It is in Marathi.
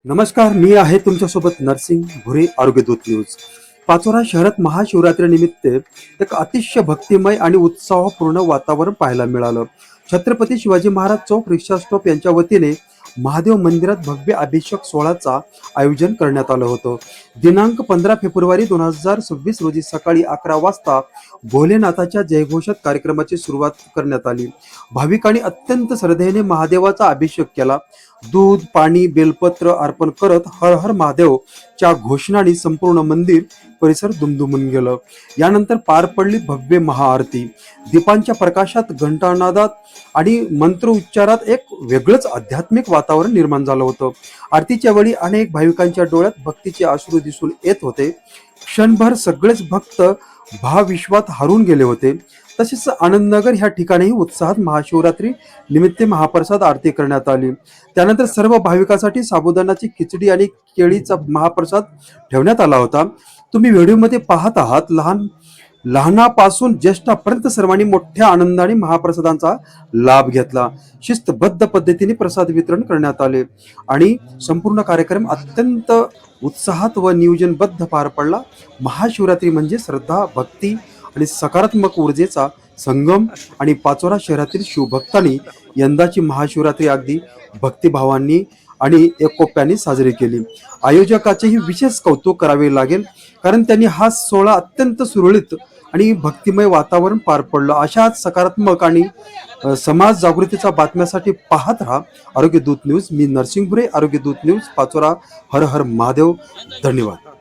नमस्कार, मी आहे तुमच्यासोबत नरसिंग भुरे, आरोग्य दूत न्यूज. पाचोरा शहरात महाशिवरात्रीनिमित्त एक अतिशय भक्तिमय आणि उत्साहपूर्ण वातावरण पाहायला मिळालं. छत्रपती शिवाजी महाराज चौक रिक्षा स्टॉप यांच्या वतीने महादेव मंदिरात भव्य अभिषेक सोहळ्याचा आयोजन करण्यात आलं होतं. दिनांक 15 फेब्रुवारी 2026 रोजी सकाळी 11 वाजता भोलेनाथाच्या जयघोषात कार्यक्रमाची सुरुवात करण्यात आली. भाविकांनी अत्यंत श्रद्धेने महादेवाचा अभिषेक केला. दूध, पाणी, बेलपत्र अर्पण करत हर हर महादेव च्या घोषणाने संपूर्ण मंदिर परिसर दुमदुमून गेलं. यानंतर पार पडली भव्य महाआरती. दीपांच्या प्रकाशात, घंटानादात आणि मंत्र उच्चारात एक वेगळंच आध्यात्मिक वातावरण निर्माण झालं होतं. आरतीच्या वेळी अनेक भाविकांच्या डोळ्यात भक्तीचे अश्रू दिसून येत होते. क्षणभर सगळेच भक्त भावविश्वात हरून गेले होते. तसेच आनंदनगर ह्या ठिकाणीही उत्साहात महाशिवरात्री निमित्त महाप्रसाद आरती करण्यात आली. त्यानंतर सर्व भाविकांसाठी साबुदाणाची खिचडी आणि केळीचा महाप्रसाद ठेवण्यात आला होता. तुम्ही व्हिडिओमध्ये पाहत आहात. लहानापासून ज्येष्ठापर्यंत सर्वांनी मोठ्या आनंदाने महाप्रसादांचा लाभ घेतला. शिस्तबद्ध पद्धतीने प्रसाद वितरण करण्यात आले आणि संपूर्ण कार्यक्रम अत्यंत उत्साहात व नियोजनबद्ध पार पडला. महाशिवरात्री म्हणजे श्रद्धा, भक्ती आणि सकारात्मक ऊर्जेचा संगम आणि पाचोरा शहरातील शिवभक्तांनी यंदाची महाशिवरात्री अगदी भक्तिभावांनी आणि एकोप्याने साजरी केली. आयोजकाचेही विशेष कौतुक करावे लागेल, कारण त्यांनी हा सोहळा अत्यंत सुरळीत आणि भक्तिमय वातावरण पार पडलं. अशाच सकारात्मक आणि समाज जागृतीच्या बातम्यासाठी पाहत राहा आरोग्य दूत न्यूज. मी नरसिंग भुरे, आरोग्य दूत न्यूज, पाचोरा. हर हर महादेव. धन्यवाद.